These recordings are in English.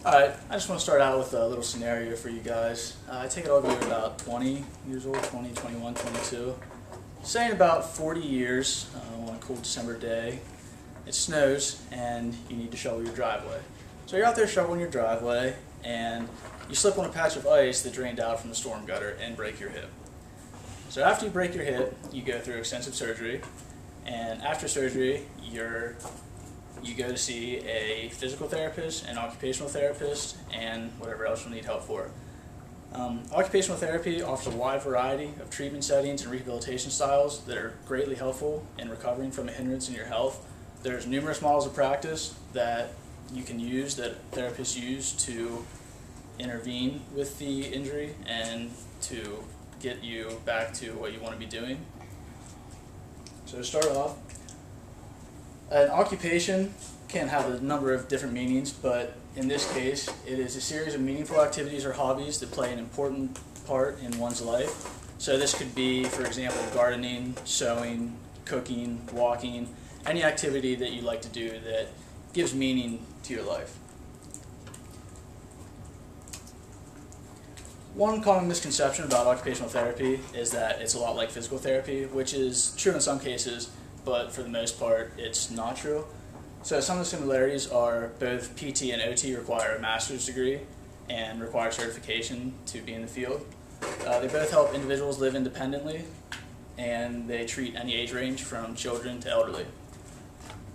Alright, I just want to start out with a little scenario for you guys. I take it over, you're about 20 years old, 20, 21, 22. Say in about 40 years, on a cool December day, it snows and you need to shovel your driveway. So you're out there shoveling your driveway and you slip on a patch of ice that drained out from the storm gutter and break your hip. So after you break your hip, you go through extensive surgery, and after surgery, you go to see a physical therapist, an occupational therapist, and whatever else you'll need help for. Occupational therapy offers a wide variety of treatment settings and rehabilitation styles that are greatly helpful in recovering from a hindrance in your health. There's numerous models of practice that you can use, that therapists use to intervene with the injury and to get you back to what you want to be doing. So to start off, an occupation can have a number of different meanings, but in this case, it is a series of meaningful activities or hobbies that play an important part in one's life. So this could be, for example, gardening, sewing, cooking, walking, any activity that you like to do that gives meaning to your life. One common misconception about occupational therapy is that it's a lot like physical therapy, which is true in some cases, but for the most part, it's not true. So some of the similarities are both PT and OT require a master's degree and require certification to be in the field. They both help individuals live independently, and they treat any age range from children to elderly.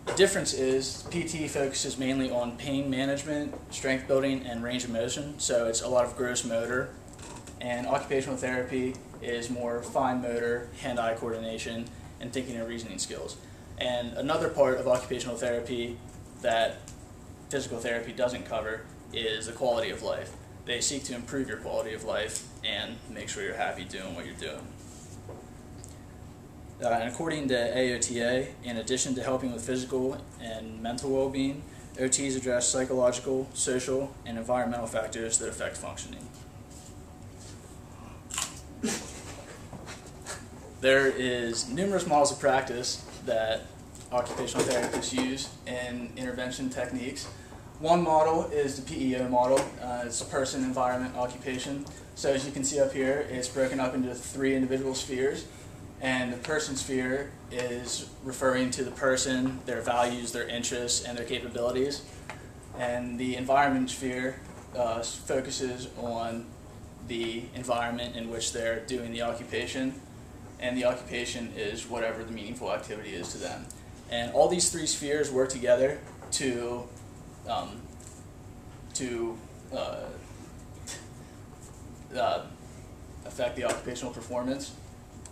The difference is PT focuses mainly on pain management, strength building, and range of motion, so it's a lot of gross motor. And occupational therapy is more fine motor, hand-eye coordination, and thinking and reasoning skills. And another part of occupational therapy that physical therapy doesn't cover is the quality of life. They seek to improve your quality of life and make sure you're happy doing what you're doing. And according to AOTA, in addition to helping with physical and mental well-being, OTs address psychological, social, and environmental factors that affect functioning. There is numerous models of practice that occupational therapists use in intervention techniques. One model is the PEO model. It's person, environment, occupation. So as you can see up here, it's broken up into 3 individual spheres. And the person sphere is referring to the person, their values, their interests, and their capabilities. And the environment sphere focuses on the environment in which they're doing the occupation. And the occupation is whatever the meaningful activity is to them. And all these 3 spheres work together to affect the occupational performance.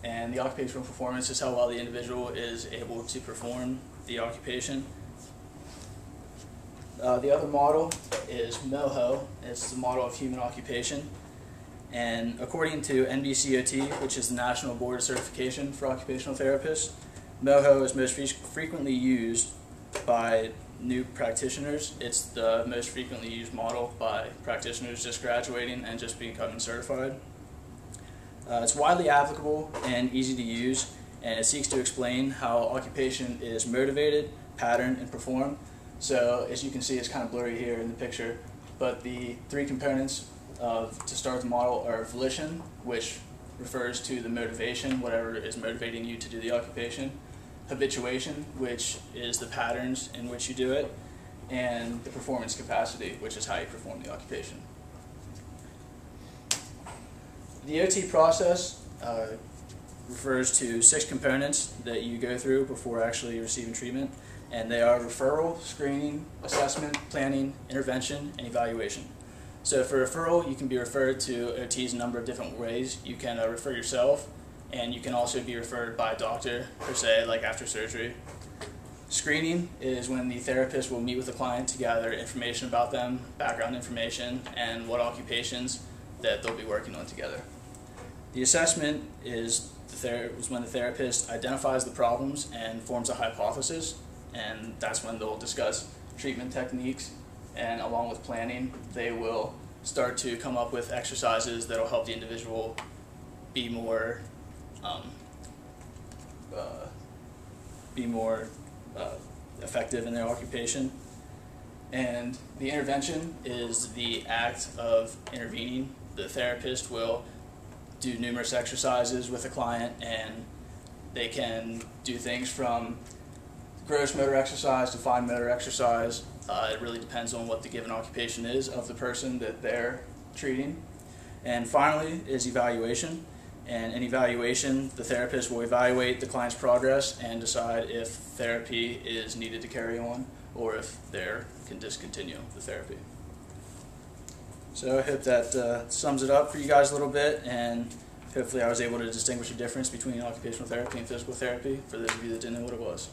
And the occupational performance is how well the individual is able to perform the occupation. The other model is MOHO. It's the model of human occupation. And according to NBCOT, which is the National Board of Certification for Occupational Therapists, MOHO is most frequently used by new practitioners. It's the most frequently used model by practitioners just graduating and just becoming certified. It's widely applicable and easy to use, and it seeks to explain how occupation is motivated, patterned, and performed. So as you can see, it's kind of blurry here in the picture, but the 3 components to start the model are volition, which refers to the motivation, whatever is motivating you to do the occupation, habituation, which is the patterns in which you do it, and the performance capacity, which is how you perform the occupation. The OT process refers to 6 components that you go through before actually receiving treatment, and they are referral, screening, assessment, planning, intervention, and evaluation. So for referral, you can be referred to OTs a number of different ways. You can refer yourself, and you can also be referred by a doctor, per se, like after surgery. Screening is when the therapist will meet with the client to gather information about them, background information, and what occupations that they'll be working on together. The assessment is when the therapist identifies the problems and forms a hypothesis, and that's when they'll discuss treatment techniques. And along with planning, they will start to come up with exercises that will help the individual be more effective in their occupation. And the intervention is the act of intervening. The therapist will do numerous exercises with a client, and they can do things from gross motor exercise to fine motor exercise. It really depends on what the given occupation is of the person that they're treating. And finally is evaluation. And in evaluation, the therapist will evaluate the client's progress and decide if therapy is needed to carry on or if they can discontinue the therapy. So I hope that sums it up for you guys a little bit, and hopefully I was able to distinguish the difference between occupational therapy and physical therapy for those of you that didn't know what it was.